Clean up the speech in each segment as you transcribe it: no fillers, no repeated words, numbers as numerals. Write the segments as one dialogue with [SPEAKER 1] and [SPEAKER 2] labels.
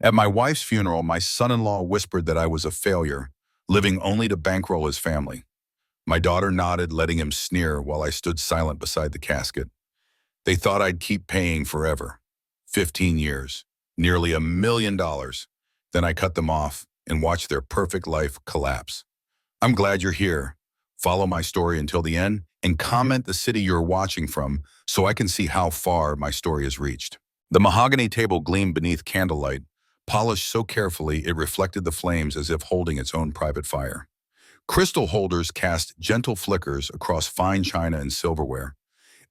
[SPEAKER 1] At my wife's funeral, my son-in-law whispered that I was a failure, living only to bankroll his family. My daughter nodded, letting him sneer while I stood silent beside the casket. They thought I'd keep paying forever. 15 years, nearly $1 million. Then I cut them off and watched their perfect life collapse. I'm glad you're here. Follow my story until the end and comment the city you're watching from so I can see how far my story has reached. The mahogany table gleamed beneath candlelight, polished so carefully it reflected the flames as if holding its own private fire. Crystal holders cast gentle flickers across fine china and silverware,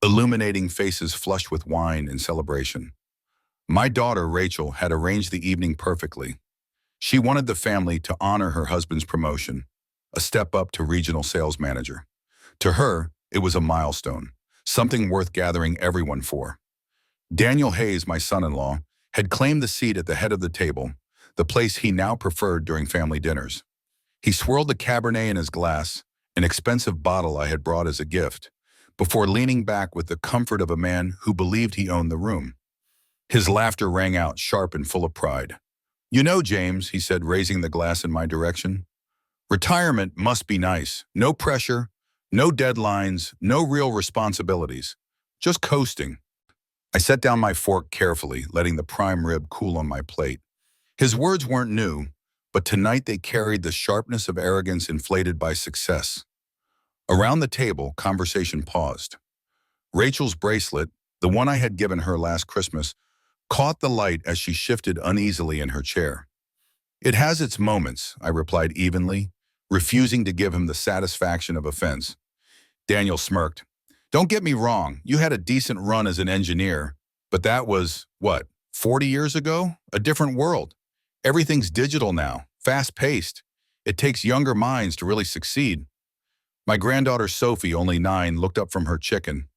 [SPEAKER 1] illuminating faces flushed with wine and celebration. My daughter, Rachel, had arranged the evening perfectly. She wanted the family to honor her husband's promotion, a step up to regional sales manager. To her, it was a milestone, something worth gathering everyone for. Daniel Hayes, my son-in-law, had claimed the seat at the head of the table, the place he now preferred during family dinners. He swirled the Cabernet in his glass, an expensive bottle I had brought as a gift, before leaning back with the comfort of a man who believed he owned the room. His laughter rang out, sharp and full of pride. "You know, James," he said, raising the glass in my direction, "retirement must be nice. No pressure, no deadlines, no real responsibilities. Just coasting." I set down my fork carefully, letting the prime rib cool on my plate. His words weren't new, but tonight they carried the sharpness of arrogance inflated by success. Around the table, conversation paused. Rachel's bracelet, the one I had given her last Christmas, caught the light as she shifted uneasily in her chair. "It has its moments," I replied evenly, refusing to give him the satisfaction of offense. Daniel smirked. "Don't get me wrong, you had a decent run as an engineer, but that was, what, 40 years ago? A different world. Everything's digital now, fast-paced. It takes younger minds to really succeed." My granddaughter Sophie, only 9, looked up from her chicken.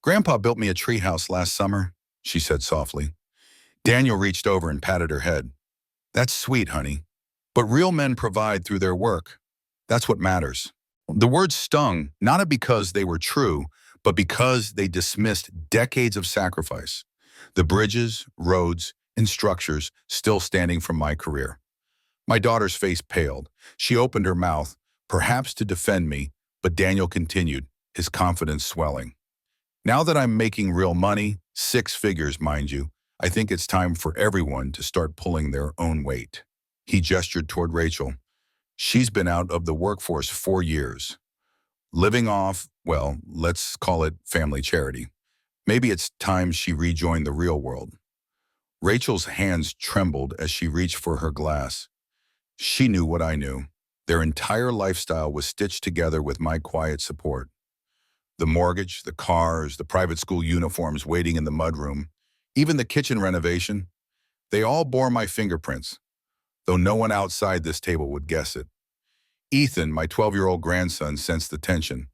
[SPEAKER 1] "Grandpa built me a treehouse last summer," she said softly. Daniel reached over and patted her head. "That's sweet, honey. But real men provide through their work. That's what matters." The words stung, not because they were true, but because they dismissed decades of sacrifice. The bridges, roads, and structures still standing from my career. My daughter's face paled. She opened her mouth, perhaps to defend me, but Daniel continued, his confidence swelling. "Now that I'm making real money, 6 figures, mind you, I think it's time for everyone to start pulling their own weight." He gestured toward Rachel. "She's been out of the workforce 4 years, living off, well, let's call it family charity. Maybe it's time she rejoined the real world." Rachel's hands trembled as she reached for her glass. She knew what I knew. Their entire lifestyle was stitched together with my quiet support. The mortgage, the cars, the private school uniforms waiting in the mudroom, even the kitchen renovation, they all bore my fingerprints, though no one outside this table would guess it. Ethan, my 12-year-old grandson, sensed the tension.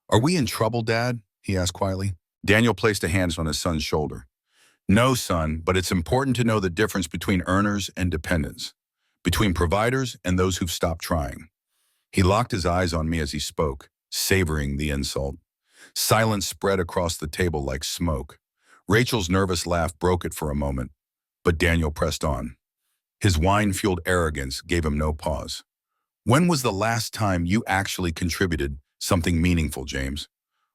[SPEAKER 1] "Are we in trouble, Dad?" he asked quietly. Daniel placed a hand on his son's shoulder. "No, son, but it's important to know the difference between earners and dependents, between providers and those who've stopped trying." He locked his eyes on me as he spoke, savoring the insult. Silence spread across the table like smoke. Rachel's nervous laugh broke it for a moment, but Daniel pressed on. His wine-fueled arrogance gave him no pause. "When was the last time you actually contributed something meaningful, James?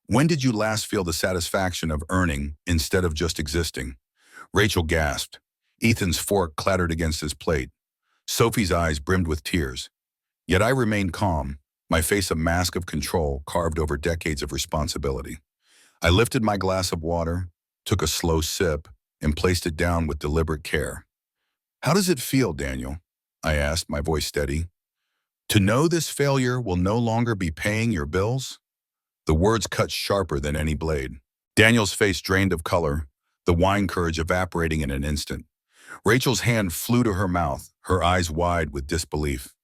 [SPEAKER 1] When did you last feel the satisfaction of earning instead of just existing?" Rachel gasped. Ethan's fork clattered against his plate. Sophie's eyes brimmed with tears. Yet I remained calm, my face a mask of control carved over decades of responsibility. I lifted my glass of water, took a slow sip, and placed it down with deliberate care. "How does it feel, Daniel?" I asked, my voice steady. "To know this failure will no longer be paying your bills?" The words cut sharper than any blade. Daniel's face drained of color, the wine courage evaporating in an instant. Rachel's hand flew to her mouth, her eyes wide with disbelief.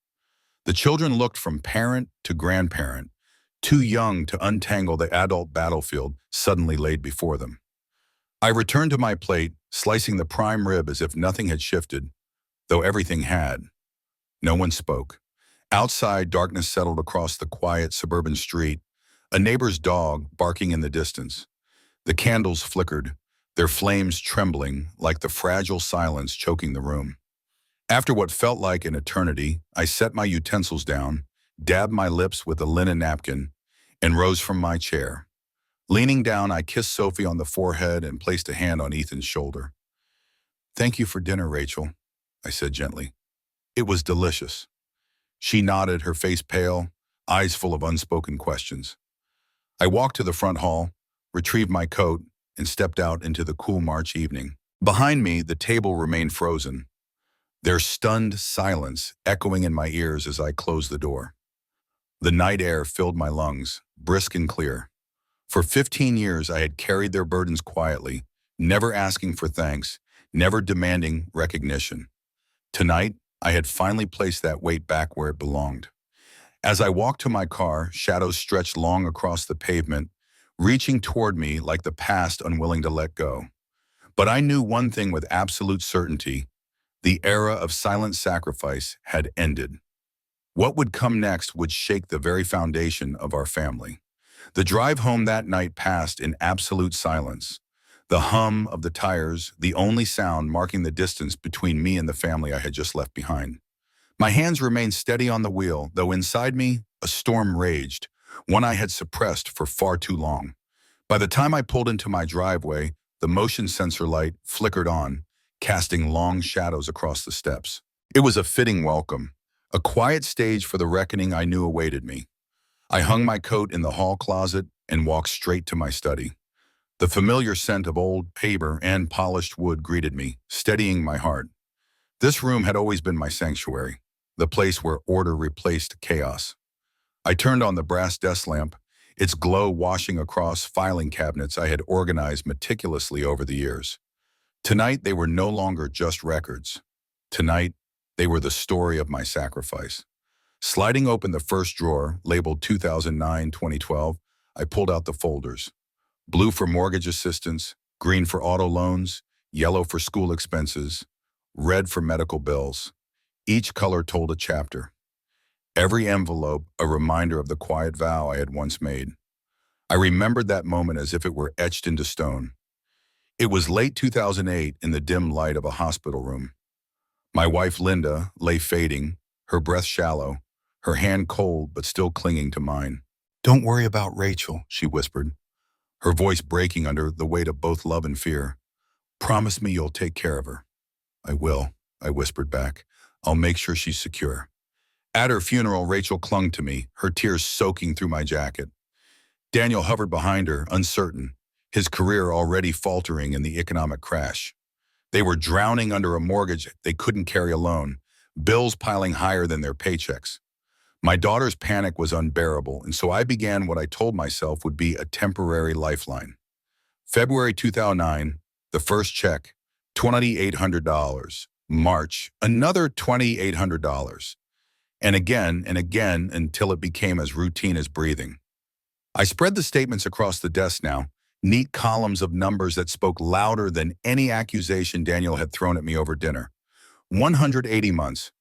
[SPEAKER 1] The children looked from parent to grandparent, too young to untangle the adult battlefield suddenly laid before them. I returned to my plate, slicing the prime rib as if nothing had shifted, though everything had. No one spoke. Outside, darkness settled across the quiet suburban street, a neighbor's dog barking in the distance. The candles flickered, their flames trembling like the fragile silence choking the room. After what felt like an eternity, I set my utensils down, dabbed my lips with a linen napkin, and rose from my chair. Leaning down, I kissed Sophie on the forehead and placed a hand on Ethan's shoulder. "Thank you for dinner, Rachel," I said gently. "It was delicious." She nodded, her face pale, eyes full of unspoken questions. I walked to the front hall, retrieved my coat, and stepped out into the cool March evening. Behind me, the table remained frozen, their stunned silence echoing in my ears as I closed the door. The night air filled my lungs, brisk and clear. For 15 years, I had carried their burdens quietly, never asking for thanks, never demanding recognition. Tonight, I had finally placed that weight back where it belonged. As I walked to my car, shadows stretched long across the pavement, reaching toward me like the past unwilling to let go. But I knew one thing with absolute certainty: the era of silent sacrifice had ended. What would come next would shake the very foundation of our family. The drive home that night passed in absolute silence. The hum of the tires, the only sound marking the distance between me and the family I had just left behind. My hands remained steady on the wheel, though inside me, a storm raged, one I had suppressed for far too long. By the time I pulled into my driveway, the motion sensor light flickered on, casting long shadows across the steps. It was a fitting welcome, a quiet stage for the reckoning I knew awaited me. I hung my coat in the hall closet and walked straight to my study. The familiar scent of old paper and polished wood greeted me, steadying my heart. This room had always been my sanctuary, the place where order replaced chaos. I turned on the brass desk lamp, its glow washing across filing cabinets I had organized meticulously over the years. Tonight, they were no longer just records. Tonight, they were the story of my sacrifice. Sliding open the first drawer, labeled 2009-2012, I pulled out the folders. Blue for mortgage assistance, green for auto loans, yellow for school expenses, red for medical bills. Each color told a chapter. Every envelope a reminder of the quiet vow I had once made. I remembered that moment as if it were etched into stone. It was late 2008 in the dim light of a hospital room. My wife Linda lay fading, her breath shallow, her hand cold but still clinging to mine. "Don't worry about Rachel," she whispered, her voice breaking under the weight of both love and fear. "Promise me you'll take care of her." "I will," I whispered back. "I'll make sure she's secure." At her funeral, Rachel clung to me, her tears soaking through my jacket. Daniel hovered behind her, uncertain, his career already faltering in the economic crash. They were drowning under a mortgage they couldn't carry alone, bills piling higher than their paychecks. My daughter's panic was unbearable, and so I began what I told myself would be a temporary lifeline. February 2009, the first check, $2,800. March, another $2,800. And again until it became as routine as breathing. I spread the statements across the desk now, neat columns of numbers that spoke louder than any accusation Daniel had thrown at me over dinner. 180 months,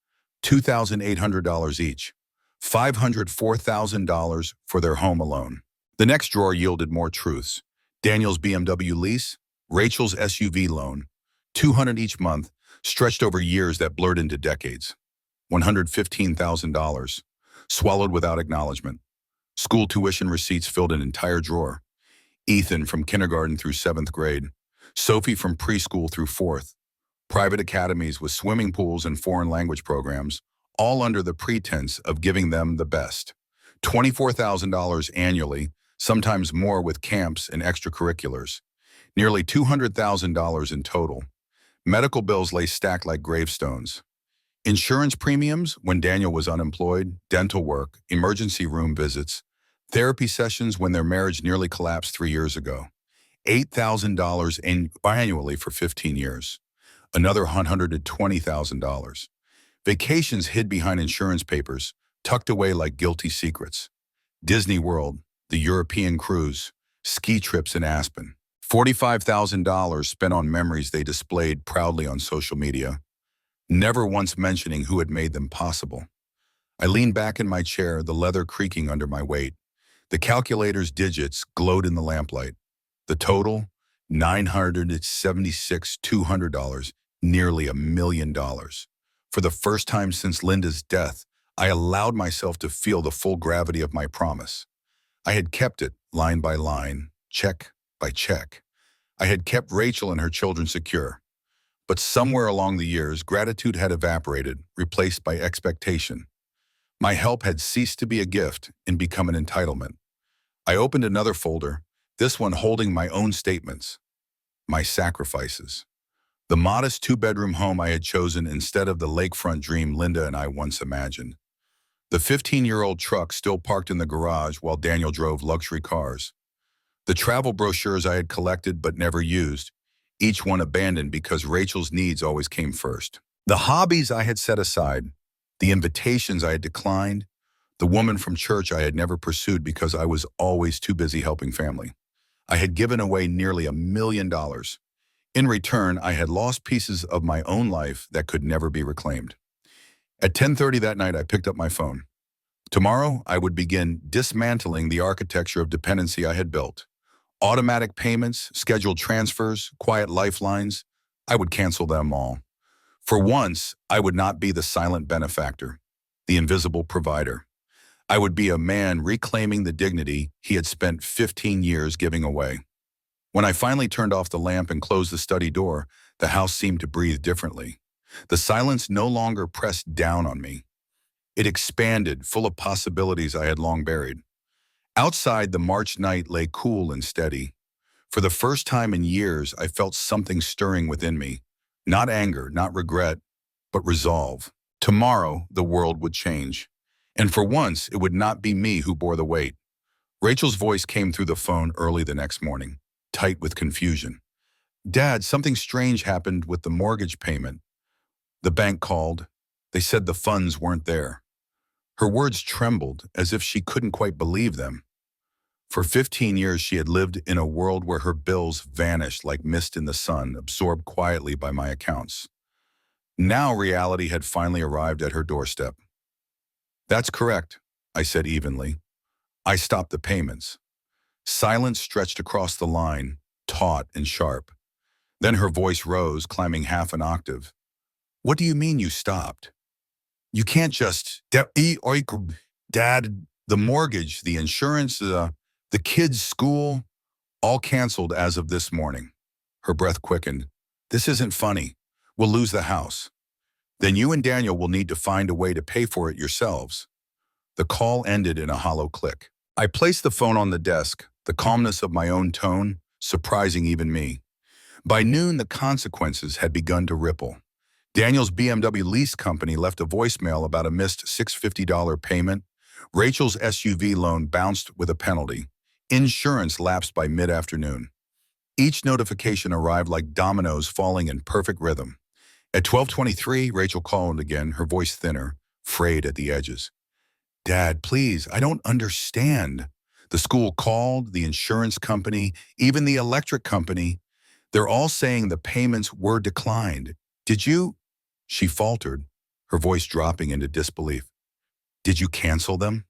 [SPEAKER 1] $2,800 each, $504,000 for their home alone. The next drawer yielded more truths. Daniel's BMW lease, Rachel's SUV loan, $200 each month, stretched over years that blurred into decades. $115,000, swallowed without acknowledgement. School tuition receipts filled an entire drawer. Ethan from kindergarten through 7th grade. Sophie from preschool through 4th. Private academies with swimming pools and foreign language programs, all under the pretense of giving them the best. $24,000 annually, sometimes more with camps and extracurriculars. Nearly $200,000 in total. Medical bills lay stacked like gravestones. Insurance premiums when Daniel was unemployed, dental work, emergency room visits, therapy sessions when their marriage nearly collapsed 3 years ago. $8,000 annually for 15 years. Another $120,000. Vacations hid behind insurance papers, tucked away like guilty secrets. Disney World, the European cruise, ski trips in Aspen. $45,000 spent on memories they displayed proudly on social media, never once mentioning who had made them possible. I leaned back in my chair, the leather creaking under my weight. The calculator's digits glowed in the lamplight. The total, $976,200, nearly $1 million. For the first time since Linda's death, I allowed myself to feel the full gravity of my promise. I had kept it, line by line, check by check. I had kept Rachel and her children secure. But somewhere along the years, gratitude had evaporated, replaced by expectation. My help had ceased to be a gift and become an entitlement. I opened another folder, this one holding my own statements, my sacrifices. The modest two-bedroom home I had chosen instead of the lakefront dream Linda and I once imagined. The 15-year-old truck still parked in the garage while Daniel drove luxury cars. The travel brochures I had collected but never used, each one abandoned because Rachel's needs always came first. The hobbies I had set aside, the invitations I had declined, the woman from church I had never pursued because I was always too busy helping family. I had given away nearly $1 million. In return, I had lost pieces of my own life that could never be reclaimed. At 10:30 that night, I picked up my phone. Tomorrow, I would begin dismantling the architecture of dependency I had built. Automatic payments, scheduled transfers, quiet lifelines, I would cancel them all. For once, I would not be the silent benefactor, the invisible provider. I would be a man reclaiming the dignity he had spent 15 years giving away. When I finally turned off the lamp and closed the study door, the house seemed to breathe differently. The silence no longer pressed down on me. It expanded, full of possibilities I had long buried. Outside, the March night lay cool and steady. For the first time in years, I felt something stirring within me. Not anger, not regret, but resolve. Tomorrow, the world would change. And for once, it would not be me who bore the weight. Rachel's voice came through the phone early the next morning, tight with confusion. "Dad, something strange happened with the mortgage payment. The bank called. They said the funds weren't there." Her words trembled as if she couldn't quite believe them. For 15 years, she had lived in a world where her bills vanished like mist in the sun, absorbed quietly by my accounts. Now reality had finally arrived at her doorstep. "That's correct," I said evenly. "I stopped the payments." Silence stretched across the line, taut and sharp. Then her voice rose, climbing half an octave. "What do you mean you stopped? You can't just... Dad, the mortgage, the insurance, the kids' school, all canceled as of this morning." Her breath quickened. "This isn't funny. We'll lose the house. Then you and Daniel will need to find a way to pay for it yourselves." The call ended in a hollow click. I placed the phone on the desk, the calmness of my own tone surprising even me. By noon, the consequences had begun to ripple. Daniel's BMW lease company left a voicemail about a missed $650 payment. Rachel's SUV loan bounced with a penalty. Insurance lapsed by mid-afternoon. Each notification arrived like dominoes falling in perfect rhythm. At 12:23, Rachel called again, her voice thinner, frayed at the edges. "Dad, please, I don't understand. The school called, the insurance company, even the electric company. They're all saying the payments were declined. Did you..." She faltered, her voice dropping into disbelief. "Did you cancel them?"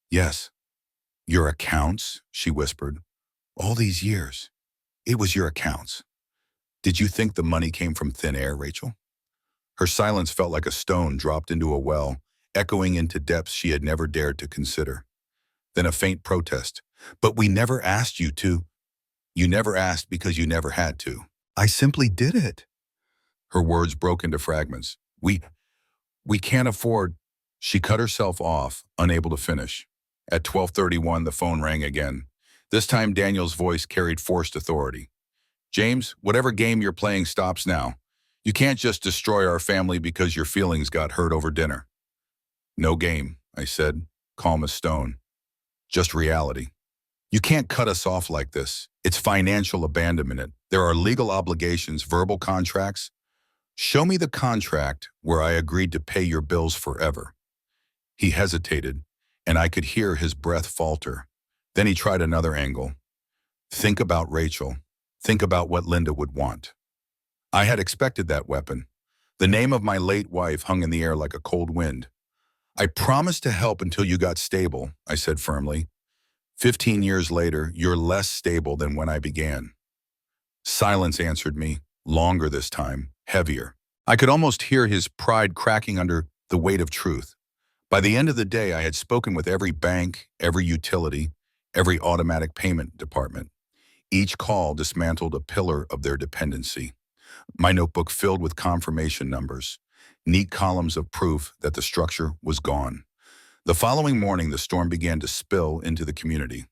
[SPEAKER 1] "Yes." "Your accounts?" she whispered. "All these years, it was your accounts." "Did you think the money came from thin air, Rachel?" Her silence felt like a stone dropped into a well, echoing into depths she had never dared to consider. Then a faint protest. "But we never asked you to." "You never asked because you never had to." "I simply did it." Her words broke into fragments. We can't afford..." She cut herself off, unable to finish. At 12:31, the phone rang again. This time, Daniel's voice carried forced authority. "James, whatever game you're playing stops now. You can't just destroy our family because your feelings got hurt over dinner." "No game," I said, calm as stone. "Just reality. You can't cut us off like this. It's financial abandonment. There are legal obligations, verbal contracts. Show me the contract where I agreed to pay your bills forever." He hesitated, and I could hear his breath falter. Then he tried another angle. "Think about Rachel. Think about what Linda would want." I had expected that weapon. The name of my late wife hung in the air like a cold wind. "I promised to help until you got stable," I said firmly. 15 years later, you're less stable than when I began." Silence answered me, longer this time, heavier. I could almost hear his pride cracking under the weight of truth. By the end of the day, I had spoken with every bank, every utility, every automatic payment department. Each call dismantled a pillar of their dependency. My notebook filled with confirmation numbers, neat columns of proof that the structure was gone. The following morning, the storm began to spill into the community.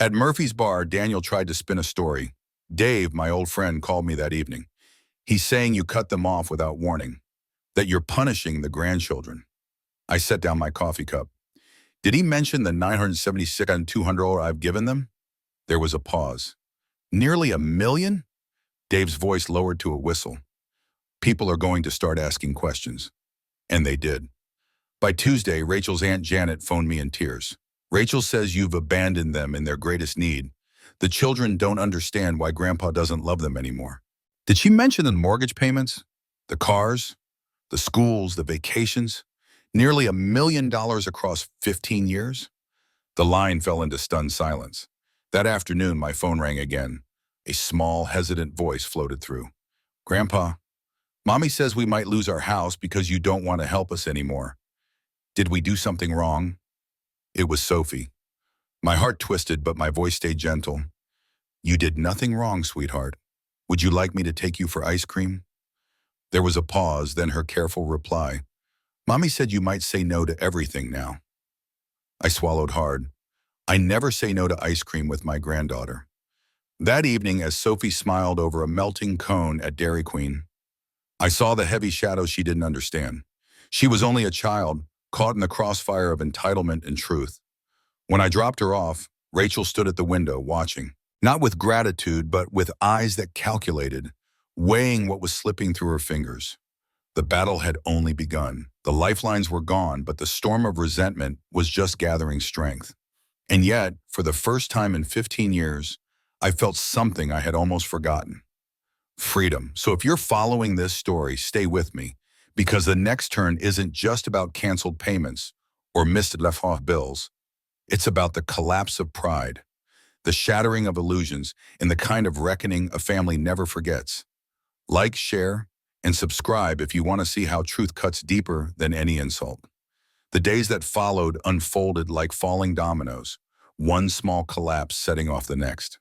[SPEAKER 1] At Murphy's bar, Daniel tried to spin a story. Dave, my old friend, called me that evening. He's saying you cut them off without warning, that you're punishing the grandchildren. I set down my coffee cup. Did he mention the 976 and 200 I've given them? There was a pause. Nearly $1 million? Dave's voice lowered to a whistle. People are going to start asking questions. And they did. By Tuesday, Rachel's Aunt Janet phoned me in tears. Rachel says you've abandoned them in their greatest need. The children don't understand why Grandpa doesn't love them anymore. Did she mention the mortgage payments? The cars? The schools? The vacations? Nearly $1 million across 15 years? The line fell into stunned silence. That afternoon, my phone rang again. A small, hesitant voice floated through. Grandpa, Mommy says we might lose our house because you don't want to help us anymore. Did we do something wrong? It was Sophie. My heart twisted, but my voice stayed gentle. You did nothing wrong, sweetheart. Would you like me to take you for ice cream? There was a pause, then her careful reply. Mommy said you might say no to everything now. I swallowed hard. I never say no to ice cream with my granddaughter. That evening, as Sophie smiled over a melting cone at Dairy Queen, I saw the heavy shadow she didn't understand. She was only a child, caught in the crossfire of entitlement and truth. When I dropped her off, Rachel stood at the window, watching. Not with gratitude, but with eyes that calculated, weighing what was slipping through her fingers. The battle had only begun. The lifelines were gone, but the storm of resentment was just gathering strength. And yet, for the first time in 15 years, I felt something I had almost forgotten. Freedom. So if you're following this story, stay with me, because the next turn isn't just about canceled payments or missed left-off bills. It's about the collapse of pride, the shattering of illusions, and the kind of reckoning a family never forgets. Like, share, and subscribe if you want to see how truth cuts deeper than any insult. The days that followed unfolded like falling dominoes, one small collapse setting off the next.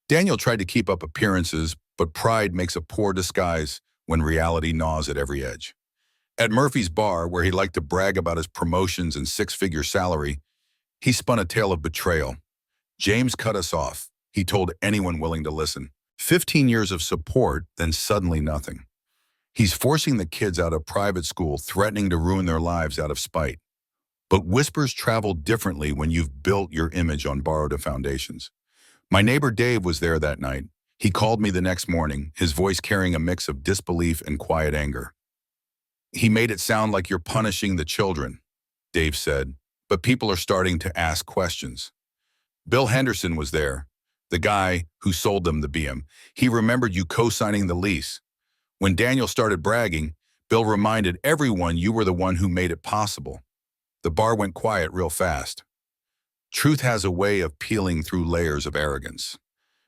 [SPEAKER 1] Daniel tried to keep up appearances, but pride makes a poor disguise when reality gnaws at every edge. At Murphy's bar, where he liked to brag about his promotions and six-figure salary, he spun a tale of betrayal. James cut us off, he told anyone willing to listen. 15 years of support, then suddenly nothing. He's forcing the kids out of private school, threatening to ruin their lives out of spite. But whispers travel differently when you've built your image on borrowed foundations. My neighbor Dave was there that night. He called me the next morning, his voice carrying a mix of disbelief and quiet anger. He made it sound like you're punishing the children, Dave said, but people are starting to ask questions. Bill Henderson was there, the guy who sold them the BM. He remembered you co-signing the lease. When Daniel started bragging, Bill reminded everyone you were the one who made it possible. The bar went quiet real fast. Truth has a way of peeling through layers of arrogance.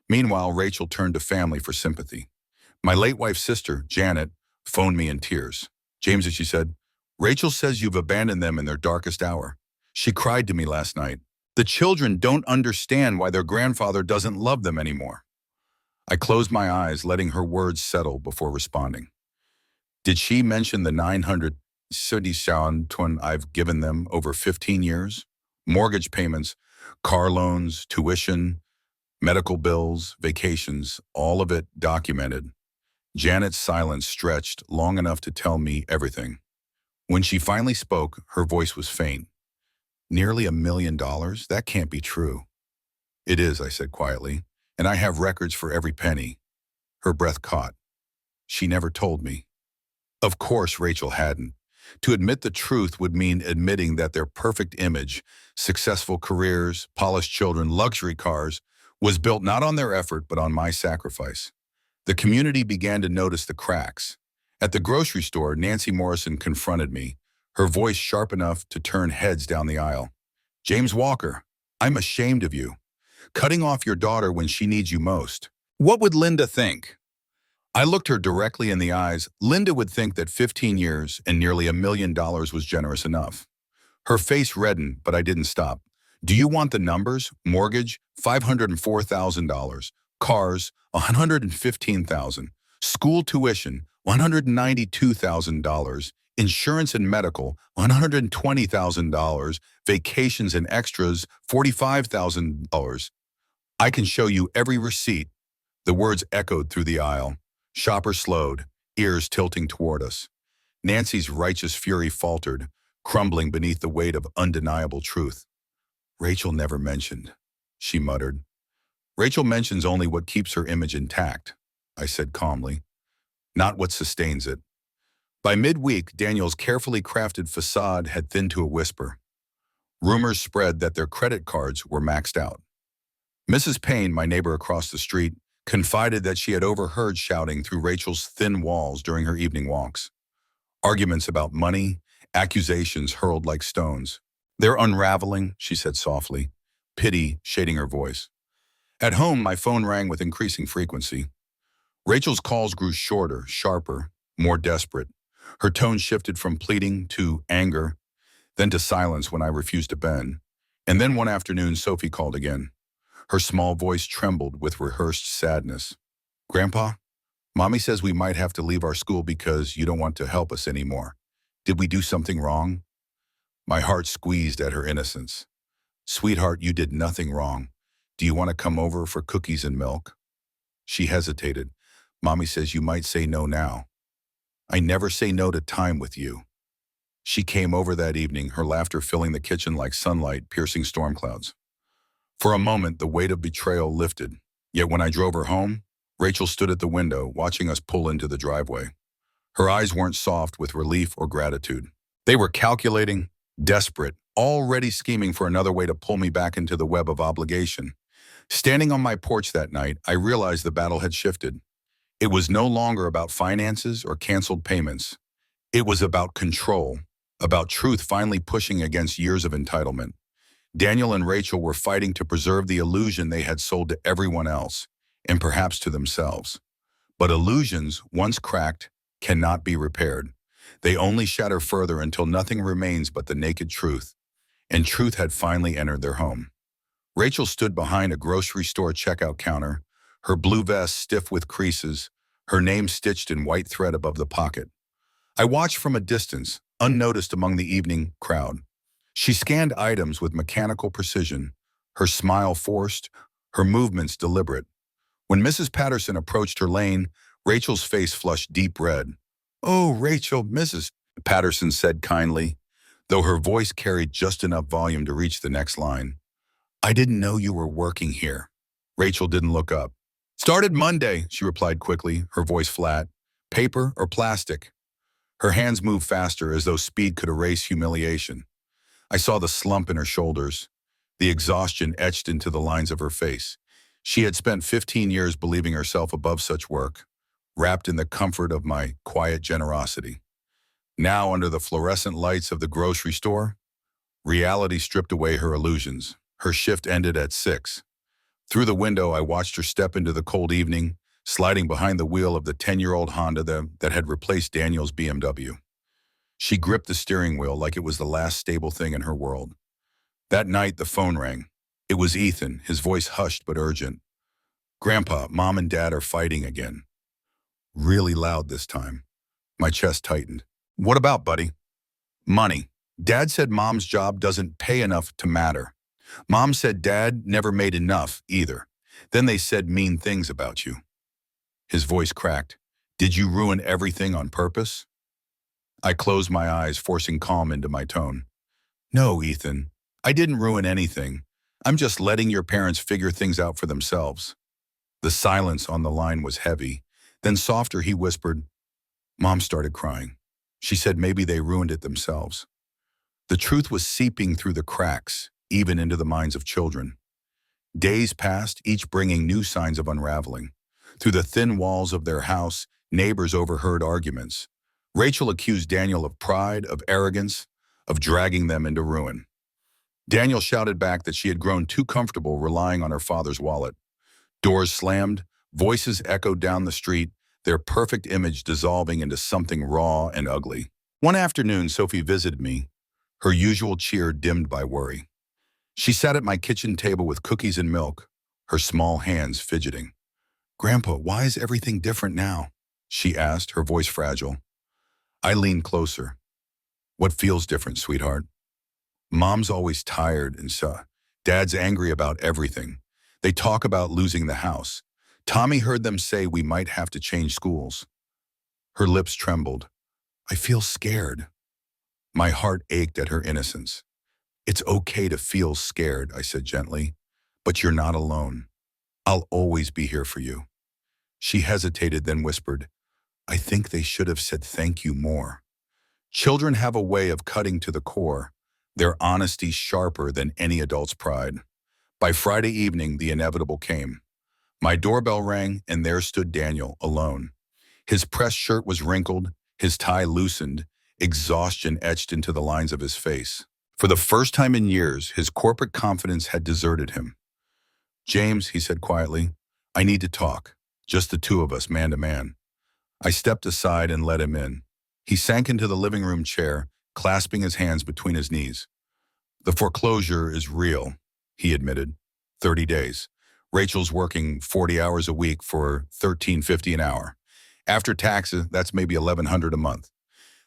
[SPEAKER 1] Meanwhile, Rachel turned to family for sympathy. My late wife's sister, Janet, phoned me in tears. James, she said, Rachel says you've abandoned them in their darkest hour. She cried to me last night. The children don't understand why their grandfather doesn't love them anymore. I closed my eyes, letting her words settle before responding. Did she mention the 930,000 I've given them over 15 years? Mortgage payments, car loans, tuition, medical bills, vacations, all of it documented. Janet's silence stretched long enough to tell me everything. When she finally spoke, her voice was faint. Nearly $1 million? That can't be true. It is, I said quietly, and I have records for every penny. Her breath caught. She never told me. Of course Rachel hadn't. To admit the truth would mean admitting that their perfect image, successful careers, polished children, luxury cars, was built not on their effort but on my sacrifice. The community began to notice the cracks. At the grocery store, Nancy Morrison confronted me, her voice sharp enough to turn heads down the aisle. James Walker, I'm ashamed of you. Cutting off your daughter when she needs you most. What would Linda think? I looked her directly in the eyes. Linda would think that 15 years and nearly $1 million was generous enough. Her face reddened, but I didn't stop. Do you want the numbers? Mortgage, $504,000. Cars, $115,000. School tuition, $192,000. Insurance and medical, $120,000. Vacations and extras, $45,000. I can show you every receipt. The words echoed through the aisle. Shopper slowed, ears tilting toward us. Nancy's righteous fury faltered, crumbling beneath the weight of undeniable truth. Rachel never mentioned, she muttered. Rachel mentions only what keeps her image intact, I said calmly, not what sustains it. By midweek, Daniel's carefully crafted facade had thinned to a whisper. Rumors spread that their credit cards were maxed out. Mrs. Payne, my neighbor across the street, confided that she had overheard shouting through Rachel's thin walls during her evening walks. Arguments about money, accusations hurled like stones. They're unraveling, she said softly, pity shading her voice. At home, my phone rang with increasing frequency. Rachel's calls grew shorter, sharper, more desperate. Her tone shifted from pleading to anger, then to silence when I refused to bend. And then one afternoon, Sophie called again. Her small voice trembled with rehearsed sadness. Grandpa, Mommy says we might have to leave our school because you don't want to help us anymore. Did we do something wrong? My heart squeezed at her innocence. Sweetheart, you did nothing wrong. Do you want to come over for cookies and milk? She hesitated. Mommy says you might say no now. I never say no to time with you. She came over that evening, her laughter filling the kitchen like sunlight piercing storm clouds. For a moment, the weight of betrayal lifted. Yet when I drove her home, Rachel stood at the window, watching us pull into the driveway. Her eyes weren't soft with relief or gratitude. They were calculating, desperate, already scheming for another way to pull me back into the web of obligation. Standing on my porch that night, I realized the battle had shifted. It was no longer about finances or canceled payments. It was about control, about truth finally pushing against years of entitlement. Daniel and Rachel were fighting to preserve the illusion they had sold to everyone else, and perhaps to themselves. But illusions, once cracked, cannot be repaired. They only shatter further until nothing remains but the naked truth. And truth had finally entered their home. Rachel stood behind a grocery store checkout counter, her blue vest stiff with creases, her name stitched in white thread above the pocket. I watched from a distance, unnoticed among the evening crowd. She scanned items with mechanical precision, her smile forced, her movements deliberate. When Mrs. Patterson approached her lane, Rachel's face flushed deep red. "Oh, Rachel," Mrs. Patterson said kindly, though her voice carried just enough volume to reach the next line. "I didn't know you were working here." Rachel didn't look up. "Started Monday," she replied quickly, her voice flat. "Paper or plastic?" Her hands moved faster as though speed could erase humiliation. I saw the slump in her shoulders, the exhaustion etched into the lines of her face. She had spent 15 years believing herself above such work, wrapped in the comfort of my quiet generosity. Now, under the fluorescent lights of the grocery store, reality stripped away her illusions. Her shift ended at 6. Through the window, I watched her step into the cold evening, sliding behind the wheel of the 10-year-old Honda that had replaced Daniel's BMW. She gripped the steering wheel like it was the last stable thing in her world. That night, the phone rang. It was Ethan, his voice hushed but urgent. "Grandpa, Mom and Dad are fighting again." Really loud this time. My chest tightened. "What about, buddy?" "Money. Dad said Mom's job doesn't pay enough to matter. Mom said Dad never made enough either. Then they said mean things about you." His voice cracked. "Did you ruin everything on purpose?" I closed my eyes, forcing calm into my tone. "No, Ethan. I didn't ruin anything. I'm just letting your parents figure things out for themselves." The silence on the line was heavy. Then softer, he whispered, "Mom started crying. She said maybe they ruined it themselves." The truth was seeping through the cracks, even into the minds of children. Days passed, each bringing new signs of unraveling. Through the thin walls of their house, neighbors overheard arguments. Rachel accused Daniel of pride, of arrogance, of dragging them into ruin. Daniel shouted back that she had grown too comfortable relying on her father's wallet. Doors slammed, voices echoed down the street, their perfect image dissolving into something raw and ugly. One afternoon, Sophie visited me, her usual cheer dimmed by worry. She sat at my kitchen table with cookies and milk, her small hands fidgeting. "Grandpa, why is everything different now?" she asked, her voice fragile. I leaned closer. "What feels different, sweetheart? Mom's always tired and Dad's angry about everything. They talk about losing the house. Tommy heard them say we might have to change schools." Her lips trembled. "I feel scared." My heart ached at her innocence. "It's okay to feel scared," I said gently, "but you're not alone. I'll always be here for you." She hesitated, then whispered, "I think they should have said thank you more." Children have a way of cutting to the core, their honesty sharper than any adult's pride. By Friday evening, the inevitable came. My doorbell rang, and there stood Daniel, alone. His pressed shirt was wrinkled, his tie loosened, exhaustion etched into the lines of his face. For the first time in years, his corporate confidence had deserted him. "James," he said quietly, "I need to talk. Just the two of us, man to man." I stepped aside and let him in. He sank into the living room chair, clasping his hands between his knees. "The foreclosure is real," he admitted. 30 days. Rachel's working 40 hours a week for $13.50 an hour. After taxes, that's maybe $1,100 a month.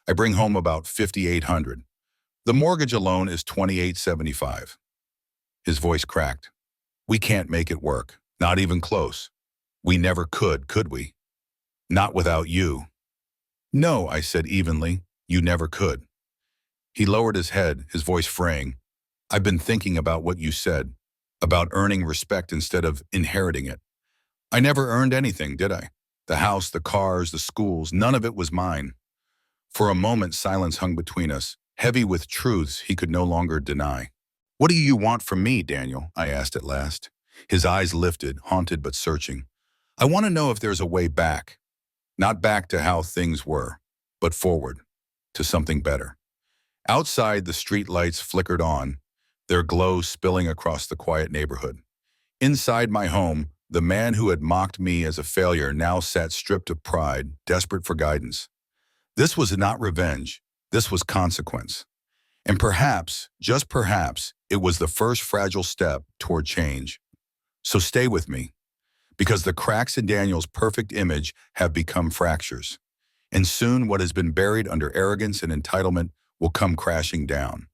[SPEAKER 1] I bring home about $5,800. The mortgage alone is $2,875. His voice cracked. "We can't make it work. Not even close. We never could we? Not without you." "No," I said evenly. "You never could." He lowered his head, his voice fraying. "I've been thinking about what you said, about earning respect instead of inheriting it. I never earned anything, did I? The house, the cars, the schools, none of it was mine." For a moment, silence hung between us, heavy with truths he could no longer deny. "What do you want from me, Daniel?" I asked at last. His eyes lifted, haunted but searching. "I want to know if there's a way back. Not back to how things were, but forward, to something better." Outside, the street lights flickered on, their glow spilling across the quiet neighborhood. Inside my home, the man who had mocked me as a failure now sat stripped of pride, desperate for guidance. This was not revenge. This was consequence. And perhaps, just perhaps, it was the first fragile step toward change. So stay with me, because the cracks in Daniel's perfect image have become fractures. And soon what has been buried under arrogance and entitlement will come crashing down.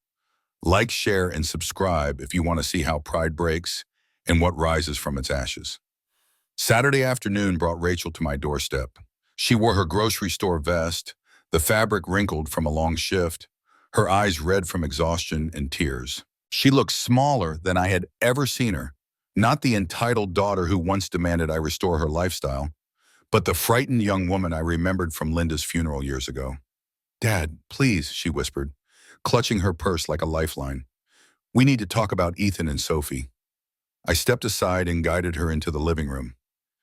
[SPEAKER 1] Like, share, and subscribe if you want to see how pride breaks and what rises from its ashes. Saturday afternoon brought Rachel to my doorstep. She wore her grocery store vest, the fabric wrinkled from a long shift, her eyes red from exhaustion and tears. She looked smaller than I had ever seen her, not the entitled daughter who once demanded I restore her lifestyle, but the frightened young woman I remembered from Linda's funeral years ago. "Dad, please," she whispered, clutching her purse like a lifeline. "We need to talk about Ethan and Sophie." I stepped aside and guided her into the living room.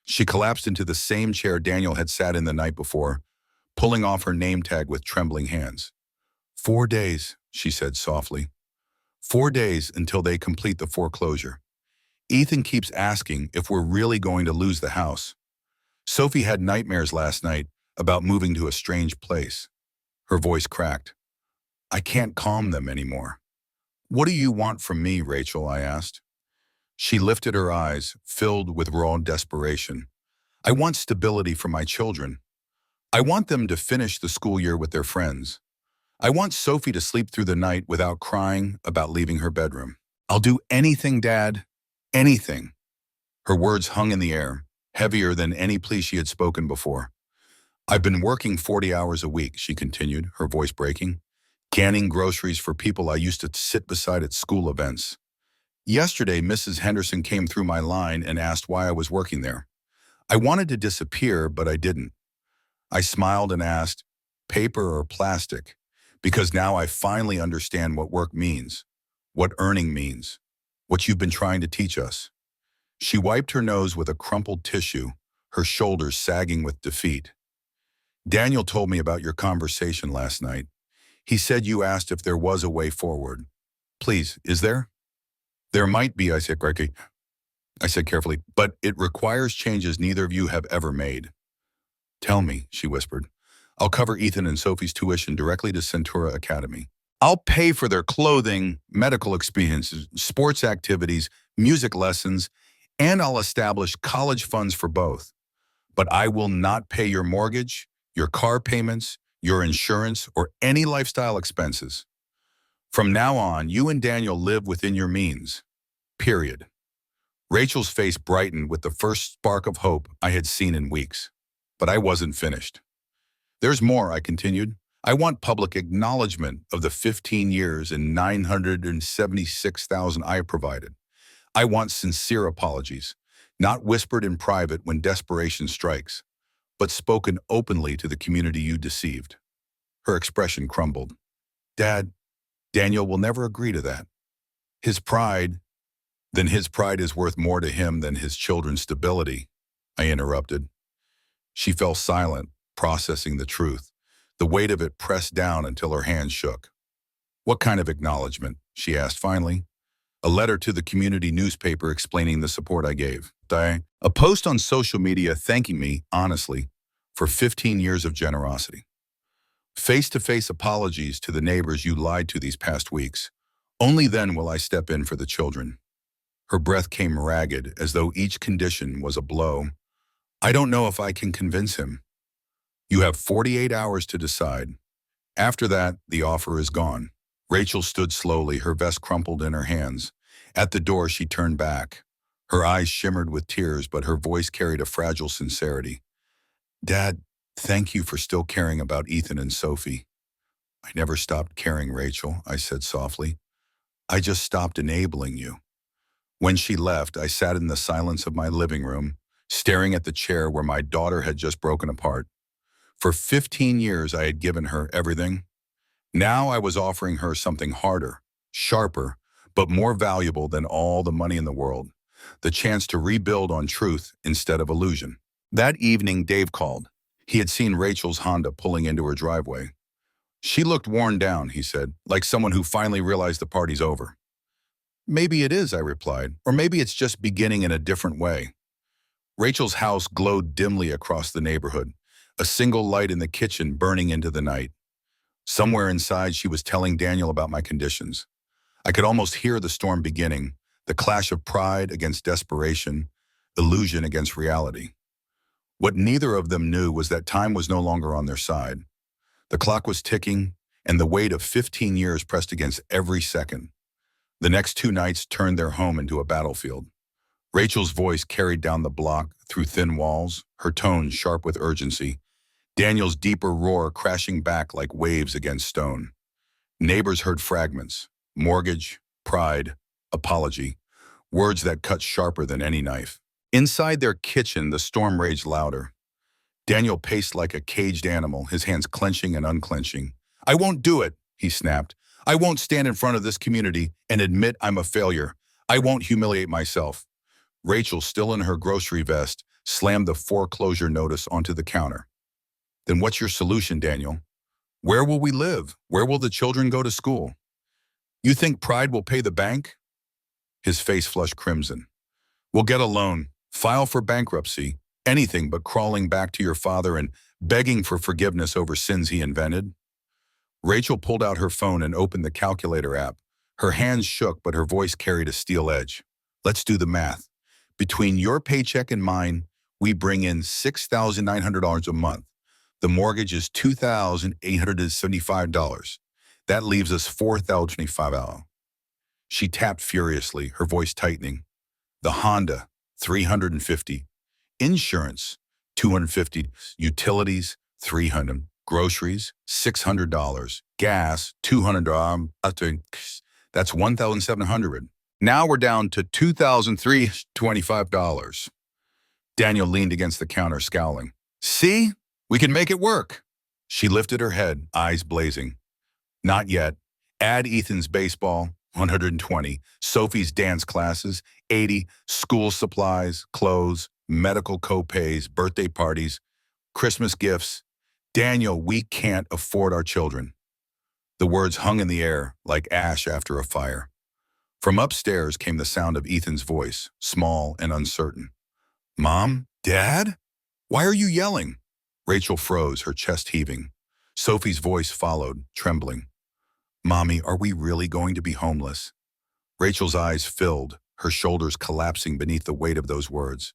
[SPEAKER 1] She collapsed into the same chair Daniel had sat in the night before, pulling off her name tag with trembling hands. 4 days, she said softly. 4 days until they complete the foreclosure. Ethan keeps asking if we're really going to lose the house. Sophie had nightmares last night about moving to a strange place. Her voice cracked. "I can't calm them anymore." "What do you want from me, Rachel?" I asked. She lifted her eyes, filled with raw desperation. "I want stability for my children. I want them to finish the school year with their friends. I want Sophie to sleep through the night without crying about leaving her bedroom. I'll do anything, Dad. Anything." Her words hung in the air, heavier than any plea she had spoken before. "I've been working 40 hours a week," she continued, her voice breaking, canning groceries for people I used to sit beside at school events. Yesterday, Mrs. Henderson came through my line and asked why I was working there. I wanted to disappear, but I didn't. I smiled and asked, "Paper or plastic?" Because now I finally understand what work means, what earning means, what you've been trying to teach us. She wiped her nose with a crumpled tissue, her shoulders sagging with defeat. "Daniel told me about your conversation last night. He said you asked if there was a way forward. Please, is there?" "There might be," I said quickly. I said carefully, "but it requires changes neither of you have ever made." Tell me, she whispered. I'll cover Ethan and Sophie's tuition directly to Centura Academy. I'll pay for their clothing, medical experiences, sports activities, music lessons, and I'll establish college funds for both. But I will not pay your mortgage, your car payments, your insurance, or any lifestyle expenses. From now on, you and Daniel live within your means. Period. Rachel's face brightened with the first spark of hope I had seen in weeks. But I wasn't finished. There's more, I continued. I want public acknowledgement of the 15 years and $976,000 I provided. I want sincere apologies, not whispered in private when desperation strikes, but spoken openly to the community you deceived. Her expression crumbled. Dad, Daniel will never agree to that. His pride is worth more to him than his children's stability, I interrupted. She fell silent, processing the truth. The weight of it pressed down until her hands shook. What kind of acknowledgement? She asked finally. A letter to the community newspaper explaining the support I gave. A post on social media thanking me, honestly, for 15 years of generosity. Face-to-face apologies to the neighbors you lied to these past weeks. Only then will I step in for the children. Her breath came ragged, as though each condition was a blow. I don't know if I can convince him. You have 48 hours to decide. After that, the offer is gone. Rachel stood slowly, her vest crumpled in her hands. At the door, she turned back. Her eyes shimmered with tears, but her voice carried a fragile sincerity. Dad, thank you for still caring about Ethan and Sophie. I never stopped caring, Rachel, I said softly. I just stopped enabling you. When she left, I sat in the silence of my living room, staring at the chair where my daughter had just broken apart. For 15 years, I had given her everything. Now I was offering her something harder, sharper, but more valuable than all the money in the world. The chance to rebuild on truth instead of illusion. That evening, Dave called. He had seen Rachel's Honda pulling into her driveway. She looked worn down, he said, like someone who finally realized the party's over. Maybe it is, I replied, or maybe it's just beginning in a different way. Rachel's house glowed dimly across the neighborhood, a single light in the kitchen burning into the night. Somewhere inside, she was telling Daniel about my conditions. I could almost hear the storm beginning, the clash of pride against desperation, illusion against reality. What neither of them knew was that time was no longer on their side. The clock was ticking, and the weight of 15 years pressed against every second. The next 2 nights turned their home into a battlefield. Rachel's voice carried down the block through thin walls, her tone sharp with urgency. Daniel's deeper roar crashing back like waves against stone. Neighbors heard fragments: mortgage, pride, apology, words that cut sharper than any knife. Inside their kitchen, the storm raged louder. Daniel paced like a caged animal, his hands clenching and unclenching. I won't do it, he snapped. I won't stand in front of this community and admit I'm a failure. I won't humiliate myself. Rachel, still in her grocery vest, slammed the foreclosure notice onto the counter. Then what's your solution, Daniel? Where will we live? Where will the children go to school? You think pride will pay the bank? His face flushed crimson. We'll get a loan, file for bankruptcy, anything but crawling back to your father and begging for forgiveness over sins he invented. Rachel pulled out her phone and opened the calculator app. Her hands shook, but her voice carried a steel edge. Let's do the math. Between your paycheck and mine, we bring in $6,900 a month. The mortgage is $2,875. That leaves us $4,025. She tapped furiously, her voice tightening. The Honda, $350. Insurance, $250. Utilities, $300. Groceries, $600. Gas, $200. That's $1,700. Now we're down to $2,325. Daniel leaned against the counter, scowling. See? We can make it work. She lifted her head, eyes blazing. Not yet. Add Ethan's baseball, 120. Sophie's dance classes, 80. School supplies, clothes, medical co-pays, birthday parties, Christmas gifts. Daniel, we can't afford our children. The words hung in the air like ash after a fire. From upstairs came the sound of Ethan's voice, small and uncertain. Mom? Dad? Why are you yelling? Rachel froze, her chest heaving. Sophie's voice followed, trembling. Mommy, are we really going to be homeless? Rachel's eyes filled, her shoulders collapsing beneath the weight of those words.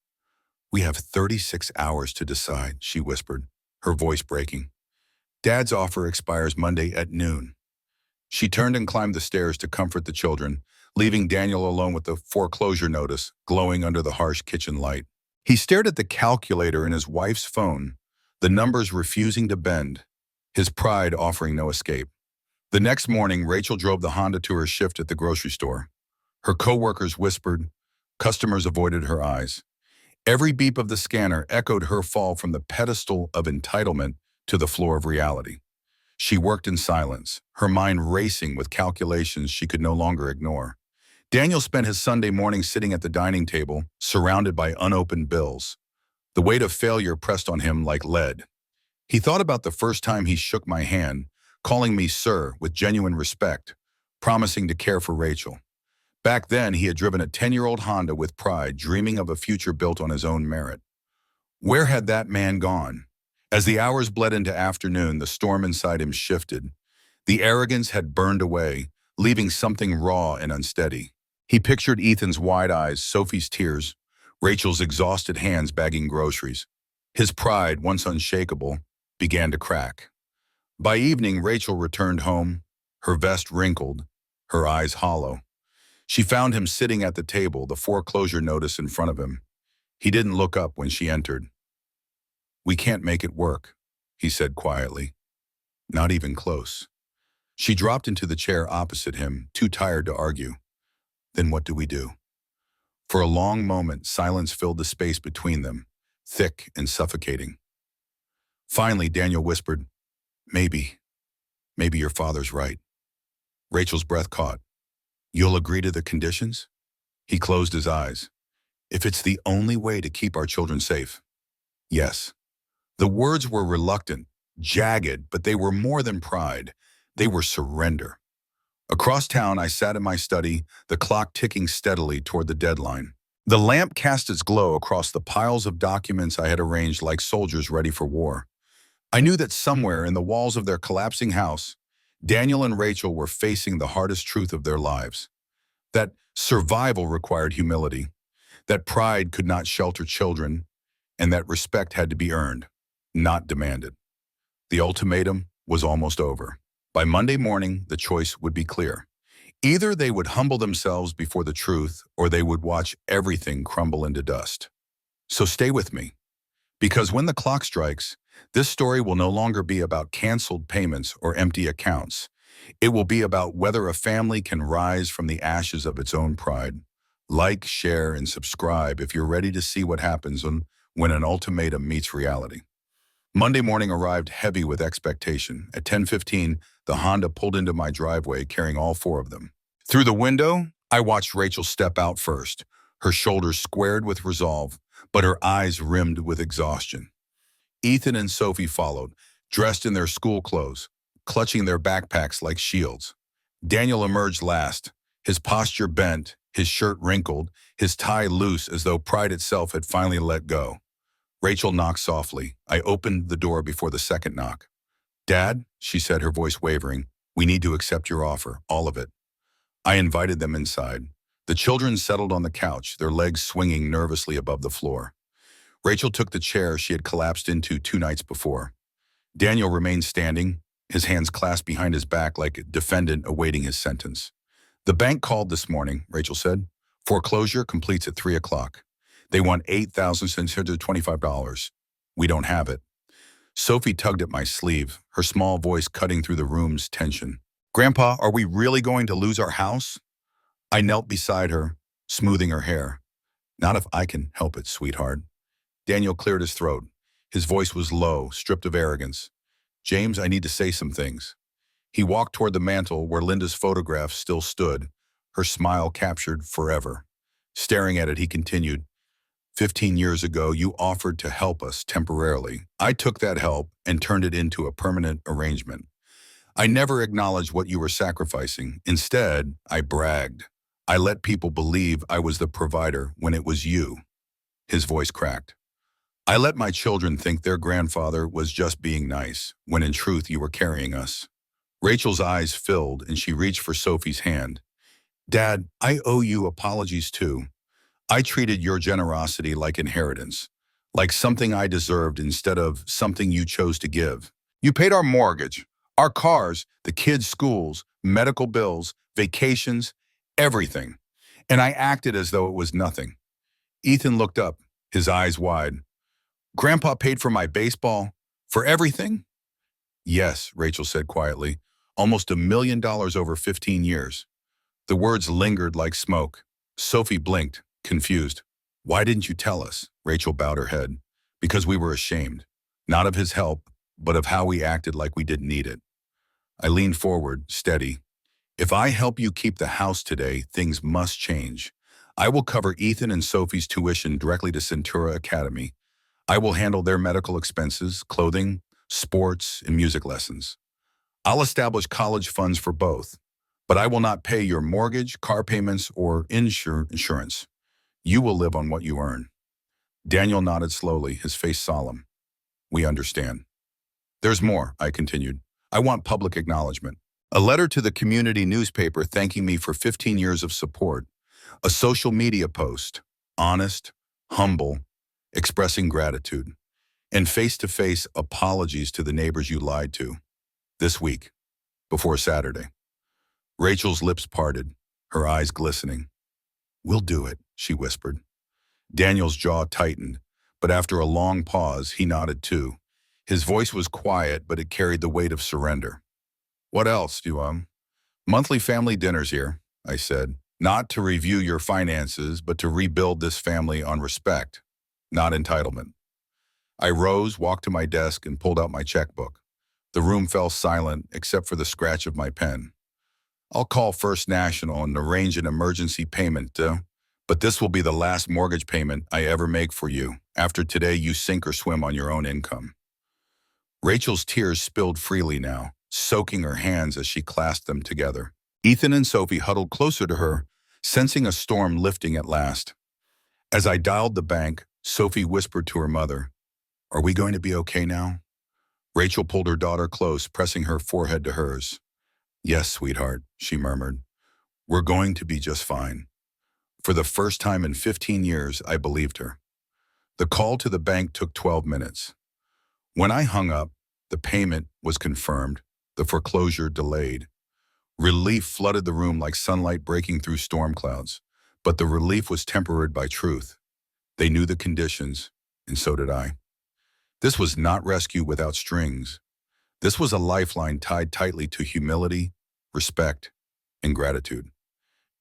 [SPEAKER 1] We have 36 hours to decide, she whispered, her voice breaking. Dad's offer expires Monday at noon. She turned and climbed the stairs to comfort the children, leaving Daniel alone with the foreclosure notice glowing under the harsh kitchen light. He stared at the calculator in his wife's phone, the numbers refusing to bend, his pride offering no escape. The next morning, Rachel drove the Honda to her shift at the grocery store. Her coworkers whispered, customers avoided her eyes. Every beep of the scanner echoed her fall from the pedestal of entitlement to the floor of reality. She worked in silence, her mind racing with calculations she could no longer ignore. Daniel spent his Sunday morning sitting at the dining table, surrounded by unopened bills. The weight of failure pressed on him like lead. He thought about the first time he shook my hand, calling me sir with genuine respect, promising to care for Rachel. Back then, he had driven a 10-year-old Honda with pride, dreaming of a future built on his own merit. Where had that man gone? As the hours bled into afternoon, the storm inside him shifted. The arrogance had burned away, leaving something raw and unsteady. He pictured Ethan's wide eyes, Sophie's tears, Rachel's exhausted hands bagging groceries. His pride, once unshakable, began to crack. By evening, Rachel returned home, her vest wrinkled, her eyes hollow. She found him sitting at the table, the foreclosure notice in front of him. He didn't look up when she entered. We can't make it work, he said quietly. Not even close. She dropped into the chair opposite him, too tired to argue. Then what do we do? For a long moment, silence filled the space between them, thick and suffocating. Finally, Daniel whispered, maybe your father's right. Rachel's breath caught. You'll agree to the conditions? He closed his eyes. If it's the only way to keep our children safe. Yes. The words were reluctant, jagged, but they were more than pride. They were surrender. Across town, I sat in my study, the clock ticking steadily toward the deadline. The lamp cast its glow across the piles of documents I had arranged like soldiers ready for war. I knew that somewhere in the walls of their collapsing house, Daniel and Rachel were facing the hardest truth of their lives. That survival required humility, that pride could not shelter children, and that respect had to be earned, not demanded. The ultimatum was almost over. By Monday morning, the choice would be clear. Either they would humble themselves before the truth, or they would watch everything crumble into dust. So stay with me, because when the clock strikes, this story will no longer be about canceled payments or empty accounts. It will be about whether a family can rise from the ashes of its own pride. Like, share, and subscribe if you're ready to see what happens when an ultimatum meets reality. Monday morning arrived heavy with expectation. At 10:15, the Honda pulled into my driveway carrying all four of them. Through the window, I watched Rachel step out first, her shoulders squared with resolve, but her eyes rimmed with exhaustion. Ethan and Sophie followed, dressed in their school clothes, clutching their backpacks like shields. Daniel emerged last, his posture bent, his shirt wrinkled, his tie loose as though pride itself had finally let go. Rachel knocked softly. I opened the door before the second knock. Dad, she said, her voice wavering, we need to accept your offer, all of it. I invited them inside. The children settled on the couch, their legs swinging nervously above the floor. Rachel took the chair she had collapsed into 2 nights before. Daniel remained standing, his hands clasped behind his back like a defendant awaiting his sentence. The bank called this morning, Rachel said. Foreclosure completes at 3 o'clock. They want $8,625. We don't have it. Sophie tugged at my sleeve, her small voice cutting through the room's tension. Grandpa, are we really going to lose our house? I knelt beside her, smoothing her hair. Not if I can help it, sweetheart. Daniel cleared his throat. His voice was low, stripped of arrogance. James, I need to say some things. He walked toward the mantel where Linda's photograph still stood, her smile captured forever. Staring at it, he continued, 15 years ago, you offered to help us temporarily. I took that help and turned it into a permanent arrangement. I never acknowledged what you were sacrificing. Instead, I bragged. I let people believe I was the provider when it was you. His voice cracked. I let my children think their grandfather was just being nice, when in truth you were carrying us. Rachel's eyes filled and she reached for Sophie's hand. Dad, I owe you apologies too. I treated your generosity like inheritance, like something I deserved instead of something you chose to give. You paid our mortgage, our cars, the kids' schools, medical bills, vacations, everything. And I acted as though it was nothing. Ethan looked up, his eyes wide. Grandpa paid for my baseball? For everything? Yes, Rachel said quietly. Almost $1 million over 15 years. The words lingered like smoke. Sophie blinked, confused. Why didn't you tell us? Rachel bowed her head. Because we were ashamed. Not of his help, but of how we acted like we didn't need it. I leaned forward, steady. If I help you keep the house today, things must change. I will cover Ethan and Sophie's tuition directly to Centura Academy. I will handle their medical expenses, clothing, sports, and music lessons. I'll establish college funds for both, but I will not pay your mortgage, car payments, or insurance. You will live on what you earn. Daniel nodded slowly, his face solemn. We understand. There's more, I continued. I want public acknowledgement. A letter to the community newspaper thanking me for 15 years of support. A social media post, honest, humble, expressing gratitude. And face-to-face apologies to the neighbors you lied to. This week, before Saturday. Rachel's lips parted, her eyes glistening. We'll do it, she whispered. Daniel's jaw tightened, but after a long pause, he nodded too. His voice was quiet, but it carried the weight of surrender. What else, Monthly family dinners here, I said. Not to review your finances, but to rebuild this family on respect, not entitlement. I rose, walked to my desk, and pulled out my checkbook. The room fell silent, except for the scratch of my pen. I'll call First National and arrange an emergency payment, but this will be the last mortgage payment I ever make for you. After today, you sink or swim on your own income. Rachel's tears spilled freely now, soaking her hands as she clasped them together. Ethan and Sophie huddled closer to her, sensing a storm lifting at last. As I dialed the bank, Sophie whispered to her mother, Are we going to be okay now? Rachel pulled her daughter close, pressing her forehead to hers. Yes, sweetheart, she murmured. We're going to be just fine. For the first time in 15 years, I believed her. The call to the bank took 12 minutes. When I hung up, the payment was confirmed, the foreclosure delayed. Relief flooded the room like sunlight breaking through storm clouds, but the relief was tempered by truth. They knew the conditions, and so did I. This was not rescue without strings. This was a lifeline tied tightly to humility, respect, and gratitude.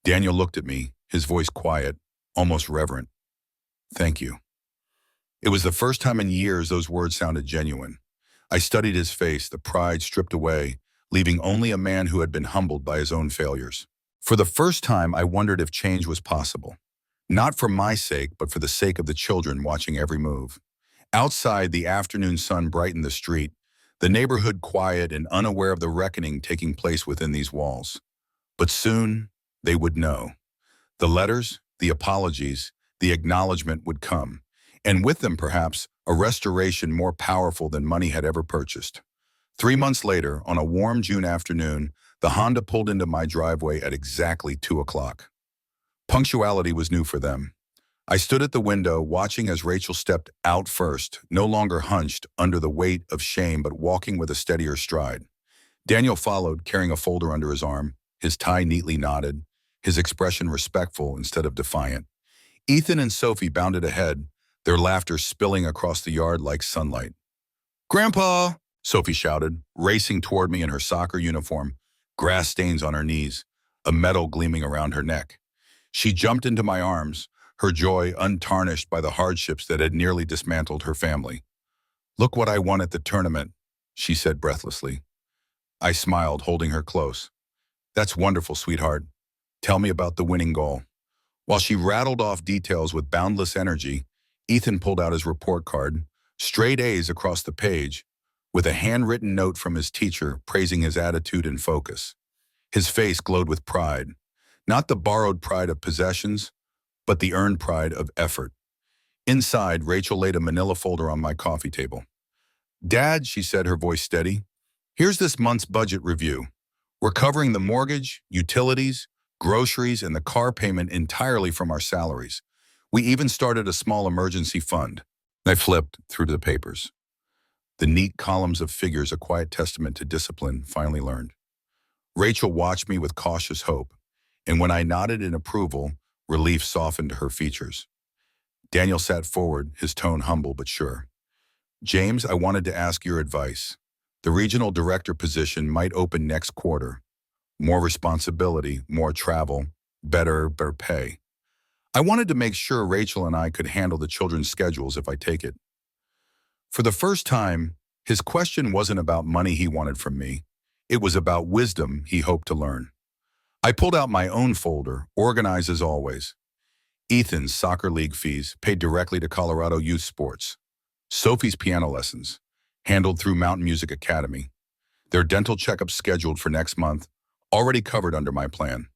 [SPEAKER 1] Daniel looked at me, his voice quiet, almost reverent. Thank you. It was the first time in years those words sounded genuine. I studied his face, the pride stripped away, leaving only a man who had been humbled by his own failures. For the first time, I wondered if change was possible. Not for my sake, but for the sake of the children watching every move. Outside, the afternoon sun brightened the street, the neighborhood quiet and unaware of the reckoning taking place within these walls. But soon, they would know. The letters, the apologies, the acknowledgement would come, and with them, perhaps, a restoration more powerful than money had ever purchased. 3 months later, on a warm June afternoon, the Honda pulled into my driveway at exactly 2 o'clock. Punctuality was new for them. I stood at the window, watching as Rachel stepped out first, no longer hunched under the weight of shame, but walking with a steadier stride. Daniel followed, carrying a folder under his arm, his tie neatly knotted, his expression respectful instead of defiant. Ethan and Sophie bounded ahead, their laughter spilling across the yard like sunlight. Grandpa! Sophie shouted, racing toward me in her soccer uniform, grass stains on her knees, a medal gleaming around her neck. She jumped into my arms, her joy untarnished by the hardships that had nearly dismantled her family. Look what I won at the tournament, she said breathlessly. I smiled, holding her close. That's wonderful, sweetheart. Tell me about the winning goal. While she rattled off details with boundless energy, Ethan pulled out his report card, straight A's across the page, with a handwritten note from his teacher praising his attitude and focus. His face glowed with pride, not the borrowed pride of possessions, but the earned pride of effort. Inside, Rachel laid a manila folder on my coffee table. "Dad," she said, her voice steady, "here's this month's budget review. We're covering the mortgage, utilities, groceries, and the car payment entirely from our salaries. We even started a small emergency fund." I flipped through the papers. The neat columns of figures, a quiet testament to discipline, finally learned. Rachel watched me with cautious hope, and when I nodded in approval, relief softened her features. Daniel sat forward, his tone humble but sure. "James, I wanted to ask your advice. The regional director position might open next quarter. More responsibility, more travel, better pay. I wanted to make sure Rachel and I could handle the children's schedules if I take it." For the first time, his question wasn't about money he wanted from me. It was about wisdom he hoped to learn. I pulled out my own folder, organized as always. Ethan's soccer league fees paid directly to Colorado Youth Sports. Sophie's piano lessons, handled through Mountain Music Academy. Their dental checkups scheduled for next month, already covered under my plan.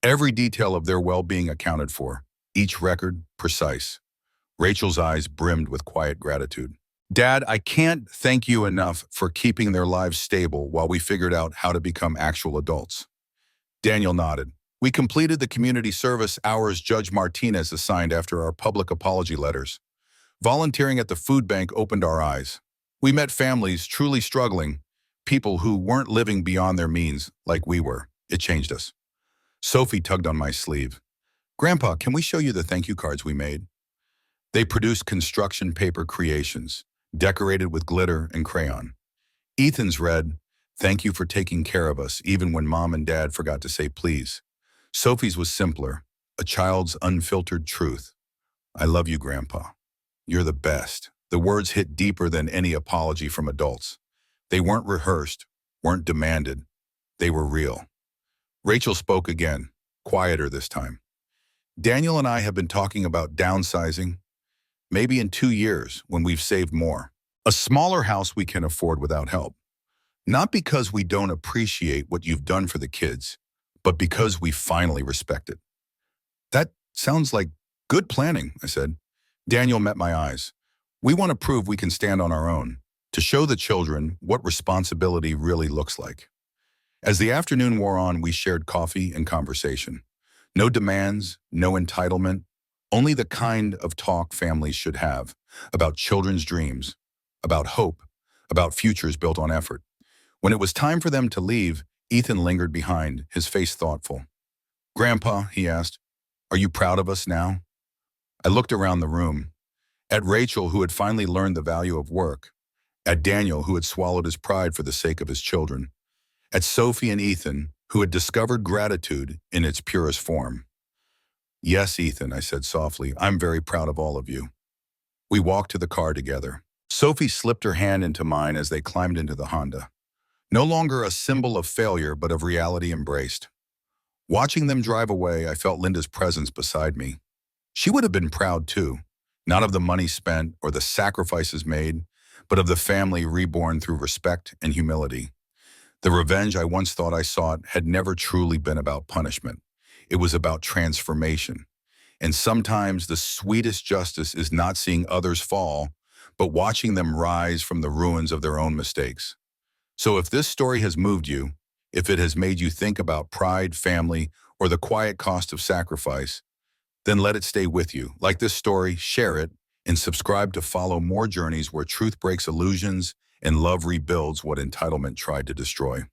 [SPEAKER 1] Every detail of their well-being accounted for, each record precise. Rachel's eyes brimmed with quiet gratitude. "Dad, I can't thank you enough for keeping their lives stable while we figured out how to become actual adults." Daniel nodded. "We completed the community service hours Judge Martinez assigned after our public apology letters. Volunteering at the food bank opened our eyes. We met families truly struggling, people who weren't living beyond their means like we were. It changed us." Sophie tugged on my sleeve. "Grandpa, can we show you the thank you cards we made?" They produced construction paper creations, decorated with glitter and crayon. Ethan's read, "Thank you for taking care of us, even when Mom and Dad forgot to say please." Sophie's was simpler, a child's unfiltered truth. "I love you, Grandpa. You're the best." The words hit deeper than any apology from adults. They weren't rehearsed, weren't demanded. They were real. Rachel spoke again, quieter this time. "Daniel and I have been talking about downsizing, maybe in 2 years when we've saved more. A smaller house we can afford without help. Not because we don't appreciate what you've done for the kids, but because we finally respect it." "That sounds like good planning," I said. Daniel met my eyes. "We want to prove we can stand on our own, to show the children what responsibility really looks like." As the afternoon wore on, we shared coffee and conversation. No demands, no entitlement, only the kind of talk families should have, about children's dreams, about hope, about futures built on effort. When it was time for them to leave, Ethan lingered behind, his face thoughtful. "Grandpa," he asked, "are you proud of us now?" I looked around the room, at Rachel, who had finally learned the value of work, at Daniel, who had swallowed his pride for the sake of his children, at Sophie and Ethan, who had discovered gratitude in its purest form. "Yes, Ethan," I said softly, "I'm very proud of all of you." We walked to the car together. Sophie slipped her hand into mine as they climbed into the Honda. No longer a symbol of failure, but of reality embraced. Watching them drive away, I felt Linda's presence beside me. She would have been proud too, not of the money spent or the sacrifices made, but of the family reborn through respect and humility. The revenge I once thought I sought had never truly been about punishment. It was about transformation. And sometimes the sweetest justice is not seeing others fall, but watching them rise from the ruins of their own mistakes. So if this story has moved you, if it has made you think about pride, family, or the quiet cost of sacrifice, then let it stay with you. Like this story, share it, and subscribe to follow more journeys where truth breaks illusions and love rebuilds what entitlement tried to destroy.